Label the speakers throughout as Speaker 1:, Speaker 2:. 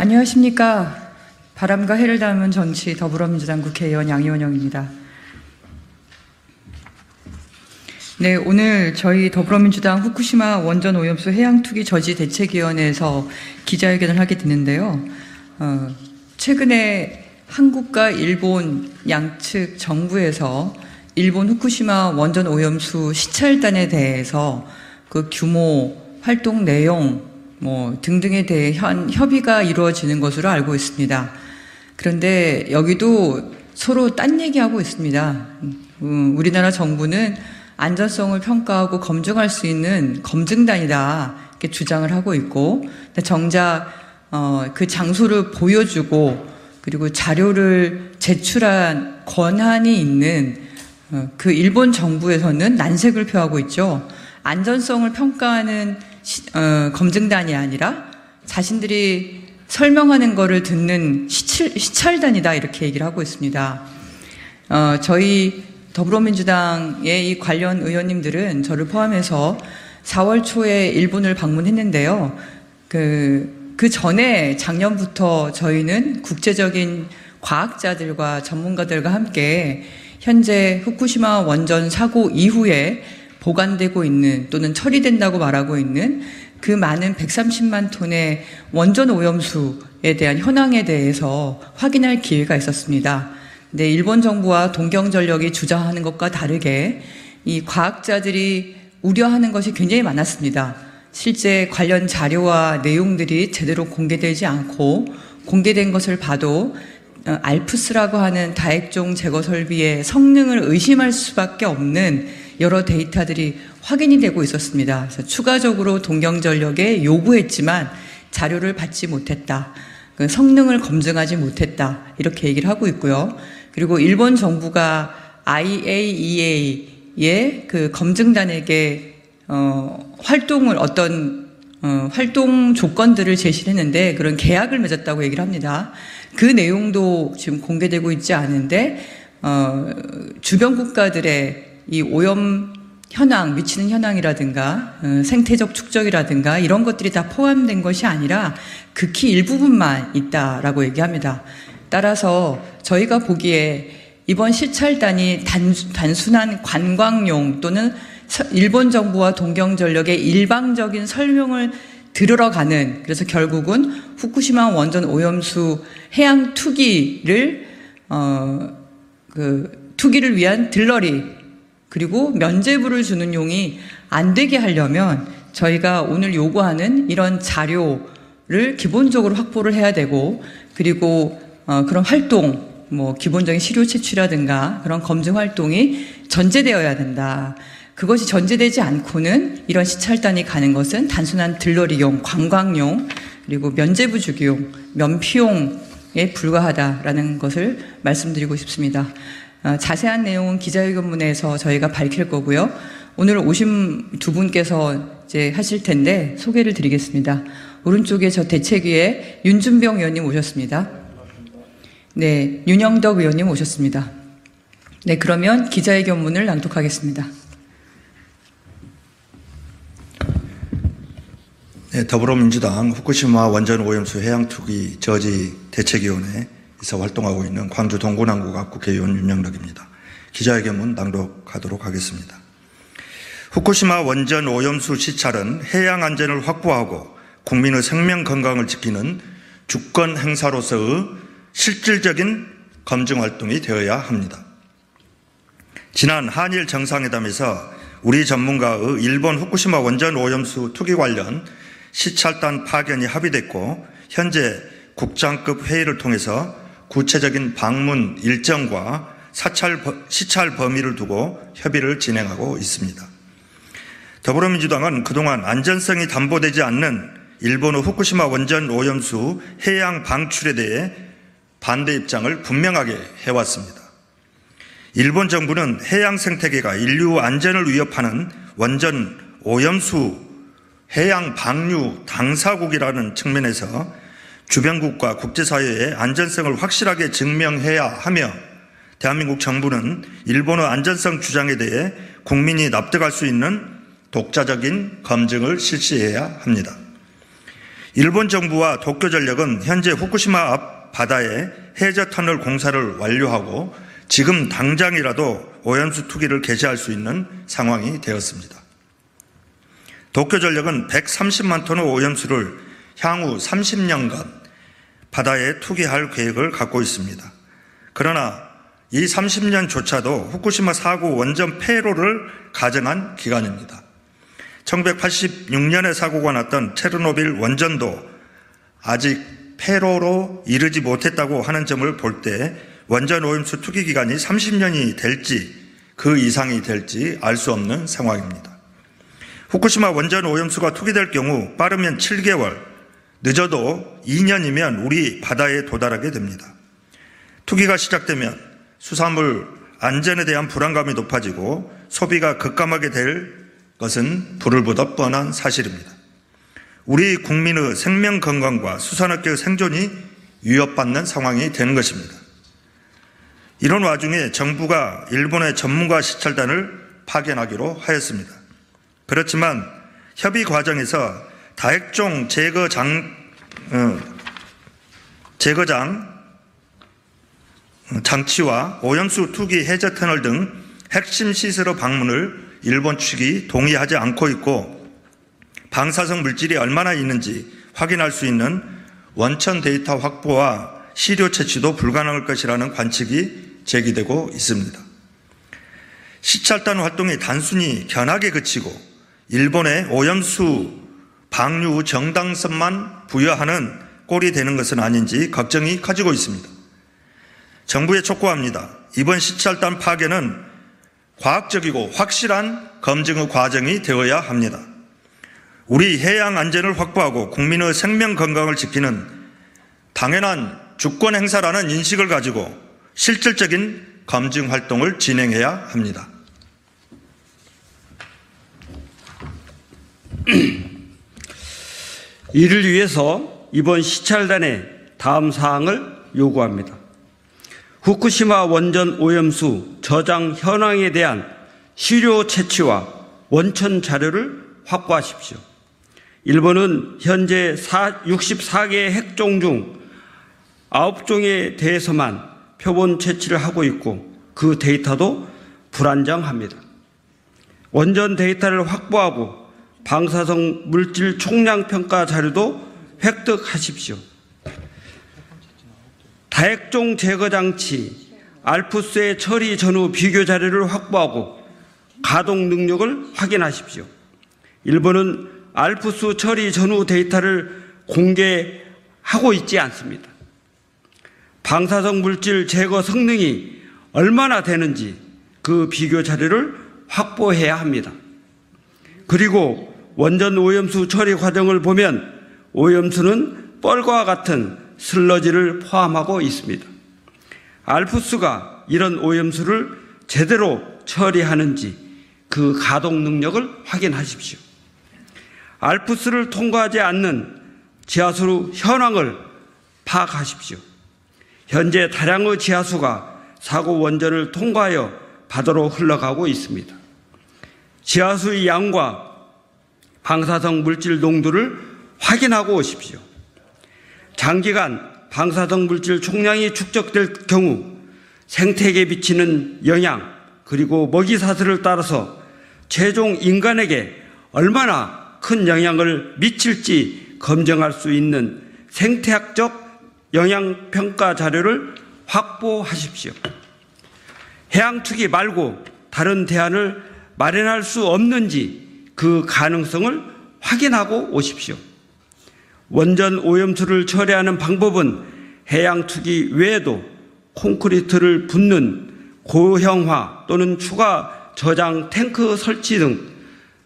Speaker 1: 안녕하십니까. 바람과 해를 담은 정치 더불어민주당 국회의원 양이원영입니다. 네, 오늘 저희 더불어민주당 후쿠시마 원전 오염수 해양투기 저지 대책위원회에서 기자회견을 하게 됐는데요. 최근에 한국과 일본 양측 정부에서 일본 후쿠시마 원전 오염수 시찰단에 대해서 그 규모, 활동 내용 등등에 대해 협의가 이루어지는 것으로 알고 있습니다. 그런데 여기도 서로 딴 얘기하고 있습니다. 우리나라 정부는 안전성을 평가하고 검증할 수 있는 검증단이다 이렇게 주장을 하고 있고, 정작 그 장소를 보여주고 그리고 자료를 제출한 권한이 있는 그 일본 정부에서는 난색을 표하고 있죠. 안전성을 평가하는 검증단이 아니라 자신들이 설명하는 거를 듣는 시찰단이다 이렇게 얘기를 하고 있습니다. 저희 더불어민주당의 이 관련 의원님들은 저를 포함해서 4월 초에 일본을 방문했는데요. 그 전에 작년부터 저희는 국제적인 과학자들과 전문가들과 함께 현재 후쿠시마 원전 사고 이후에 보관되고 있는 또는 처리된다고 말하고 있는 그 많은 130만 톤의 원전 오염수에 대한 현황에 대해서 확인할 기회가 있었습니다. 근데 일본 정부와 동경전력이 주장하는 것과 다르게 이 과학자들이 우려하는 것이 굉장히 많았습니다. 실제 관련 자료와 내용들이 제대로 공개되지 않고, 공개된 것을 봐도 알프스라고 하는 다액종 제거 설비의 성능을 의심할 수밖에 없는 여러 데이터들이 확인이 되고 있었습니다. 그래서 추가적으로 동경전력에 요구했지만 자료를 받지 못했다. 그 성능을 검증하지 못했다. 이렇게 얘기를 하고 있고요. 그리고 일본 정부가 IAEA의 그 검증단에게 활동 조건들을 제시를 했는데 그런 계약을 맺었다고 얘기를 합니다. 그 내용도 지금 공개되고 있지 않은데 주변 국가들의 이 오염 현황, 미치는 현황이라든가 생태적 축적이라든가 이런 것들이 다 포함된 것이 아니라 극히 일부분만 있다라고 얘기합니다. 따라서 저희가 보기에 이번 시찰단이 단순한 관광용 또는 일본 정부와 동경전력의 일방적인 설명을 들으러 가는, 그래서 결국은 후쿠시마 원전 오염수 해양 투기를 투기를 위한 들러리 그리고 면죄부를 주는 용이 안 되게 하려면 저희가 오늘 요구하는 이런 자료를 기본적으로 확보를 해야 되고, 그리고 그런 활동, 기본적인 시료 채취라든가 그런 검증 활동이 전제되어야 된다. 그것이 전제되지 않고는 이런 시찰단이 가는 것은 단순한 들러리용, 관광용, 그리고 면죄부 주기용, 면피용에 불과하다라는 것을 말씀드리고 싶습니다. 자세한 내용은 기자회견문에서 저희가 밝힐 거고요. 오늘 오신 두 분께서 이제 하실 텐데 소개를 드리겠습니다. 오른쪽에 저 대책위에 윤준병 의원님 오셨습니다. 네, 윤영덕 의원님 오셨습니다. 네, 그러면 기자회견문을 낭독하겠습니다.
Speaker 2: 네, 더불어민주당 후쿠시마 원전 오염수 해양투기 저지 대책위원회에서 활동하고 있는 광주 동구남구갑 국회의원 윤영덕입니다. 기자회견문 낭독하도록 하겠습니다. 후쿠시마 원전 오염수 시찰은 해양 안전을 확보하고 국민의 생명 건강을 지키는 주권 행사로서의 실질적인 검증 활동이 되어야 합니다. 지난 한일 정상회담에서 우리 전문가의 일본 후쿠시마 원전 오염수 투기 관련 시찰단 파견이 합의됐고, 현재 국장급 회의를 통해서 구체적인 방문 일정과 시찰 범위를 두고 협의를 진행하고 있습니다. 더불어민주당은 그동안 안전성이 담보되지 않는 일본의 후쿠시마 원전 오염수 해양 방출에 대해 반대 입장을 분명하게 해왔습니다. 일본 정부는 해양 생태계가 인류 안전을 위협하는 원전 오염수 해양 방류 당사국이라는 측면에서 주변국과 국제사회의 안전성을 확실하게 증명해야 하며, 대한민국 정부는 일본의 안전성 주장에 대해 국민이 납득할 수 있는 독자적인 검증을 실시해야 합니다. 일본 정부와 도쿄전력은 현재 후쿠시마 앞 바다에 해저 터널 공사를 완료하고 지금 당장이라도 오염수 투기를 개시할 수 있는 상황이 되었습니다. 도쿄전력은 130만 톤의 오염수를 향후 30년간 바다에 투기할 계획을 갖고 있습니다. 그러나 이 30년조차도 후쿠시마 사고 원전 폐로를 가정한 기간입니다. 1986년에 사고가 났던 체르노빌 원전도 아직 폐로로 이르지 못했다고 하는 점을 볼 때 원전 오염수 투기 기간이 30년이 될지 그 이상이 될지 알 수 없는 상황입니다. 후쿠시마 원전 오염수가 투기될 경우 빠르면 7개월, 늦어도 2년이면 우리 바다에 도달하게 됩니다. 투기가 시작되면 수산물 안전에 대한 불안감이 높아지고 소비가 급감하게 될 것은 불을 보듯 뻔한 사실입니다. 우리 국민의 생명 건강과 수산업계의 생존이 위협받는 상황이 되는 것입니다. 이런 와중에 정부가 일본의 전문가 시찰단을 파견하기로 하였습니다. 그렇지만 협의 과정에서 다액종 제거장 장치와 오염수 투기 해저 터널 등 핵심 시설의 방문을 일본 측이 동의하지 않고 있고 방사성 물질이 얼마나 있는지 확인할 수 있는 원천 데이터 확보와 시료 채취도 불가능할 것이라는 관측이 제기되고 있습니다. 시찰단 활동이 단순히 견학에 그치고 일본의 오염수 방류 정당성만 부여하는 꼴이 되는 것은 아닌지 걱정이 커지고 있습니다. 정부에 촉구합니다. 이번 시찰단 파견은 과학적이고 확실한 검증의 과정이 되어야 합니다. 우리 해양 안전을 확보하고 국민의 생명 건강을 지키는 당연한 주권 행사라는 인식을 가지고 실질적인 검증 활동을 진행해야 합니다.
Speaker 3: 이를 위해서 이번 시찰단에 다음 사항을 요구합니다. 후쿠시마 원전 오염수 저장 현황에 대한 시료 채취와 원천 자료를 확보하십시오. 일본은 현재 64개의 핵종 중 9종에 대해서만 표본 채취를 하고 있고 그 데이터도 불안정합니다. 원전 데이터를 확보하고 방사성 물질 총량 평가 자료도 획득하십시오. 다액종 제거 장치 알프스의 처리 전후 비교 자료를 확보하고 가동 능력을 확인하십시오. 일본은 알프스 처리 전후 데이터를 공개하고 있지 않습니다. 방사성 물질 제거 성능이 얼마나 되는지 그 비교 자료를 확보해야 합니다. 그리고 원전 오염수 처리 과정을 보면 오염수는 뻘과 같은 슬러지를 포함하고 있습니다. 알프스가 이런 오염수를 제대로 처리하는지 그 가동 능력을 확인하십시오. 알프스를 통과하지 않는 지하수 현황을 파악하십시오. 현재 다량의 지하수가 사고 원전을 통과하여 바다로 흘러가고 있습니다. 지하수의 양과 방사성 물질 농도를 확인하고 오십시오. 장기간 방사성 물질 총량이 축적될 경우 생태계에 미치는 영향 그리고 먹이 사슬을 따라서 최종 인간에게 얼마나 큰 영향을 미칠지 검증할 수 있는 생태학적 영향평가 자료를 확보하십시오. 해양투기 말고 다른 대안을 마련할 수 없는지 그 가능성을 확인하고 오십시오. 원전 오염수를 처리하는 방법은 해양투기 외에도 콘크리트를 붓는 고형화 또는 추가 저장 탱크 설치 등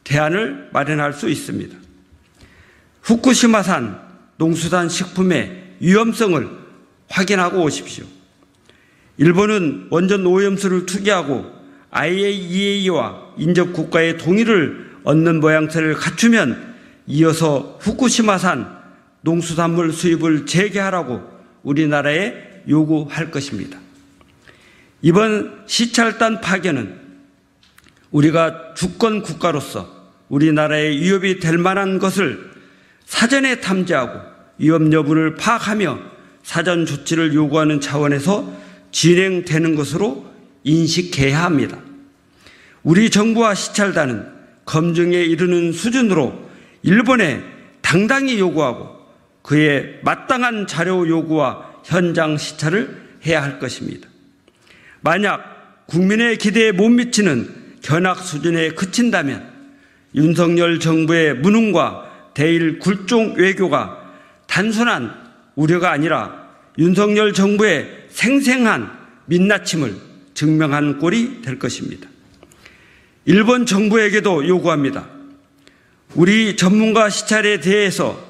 Speaker 3: 대안을 마련할 수 있습니다. 후쿠시마산 농수산 식품의 위험성을 확인하고 오십시오. 일본은 원전 오염수를 투기하고 IAEA와 인접 국가의 동의를 얻는 모양새를 갖추면 이어서 후쿠시마산 농수산물 수입을 재개하라고 우리나라에 요구할 것입니다. 이번 시찰단 파견은 우리가 주권 국가로서 우리나라의 위협이 될 만한 것을 사전에 탐지하고 위험 여부를 파악하며 사전 조치를 요구하는 차원에서 진행되는 것으로 인식해야 합니다. 우리 정부와 시찰단은 검증에 이르는 수준으로 일본에 당당히 요구하고 그에 마땅한 자료 요구와 현장 시찰을 해야 할 것입니다. 만약 국민의 기대에 못 미치는 견학 수준에 그친다면 윤석열 정부의 무능과 대일 굴종 외교가 단순한 우려가 아니라 윤석열 정부의 생생한 민낯임을 증명한 꼴이 될 것입니다. 일본 정부에게도 요구합니다. 우리 전문가 시찰에 대해서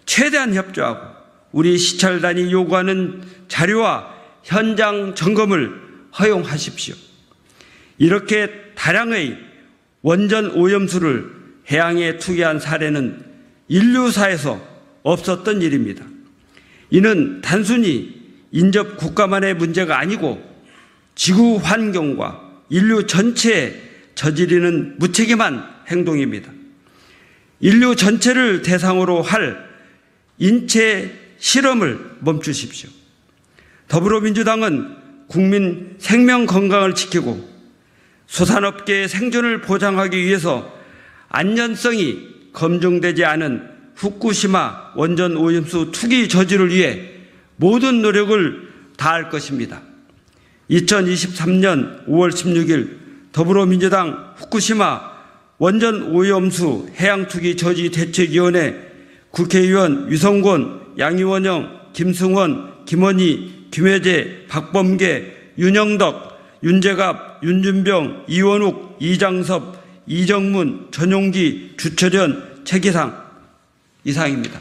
Speaker 3: 최대한 협조하고 우리 시찰단이 요구하는 자료와 현장 점검을 허용하십시오. 이렇게 다량의 원전 오염수를 해양에 투기한 사례는 인류사에서 없었던 일입니다. 이는 단순히 인접 국가만의 문제가 아니고 지구 환경과 인류 전체에 저지르는 무책임한 행동입니다. 인류 전체를 대상으로 할 인체 실험을 멈추십시오. 더불어민주당은 국민 생명 건강을 지키고 수산업계의 생존을 보장하기 위해서 안전성이 검증되지 않은 후쿠시마 원전 오염수 투기 저지를 위해 모든 노력을 다할 것입니다. 2023년 5월 16일 더불어민주당 후쿠시마 원전 오염수 해양 투기 저지 대책위원회 국회의원 유성권, 양이원영, 김승원, 김원희, 김혜재, 박범계, 윤영덕, 윤재갑, 윤준병, 이원욱, 이장섭, 이정문, 전용기, 주철현, 최기상 이상입니다.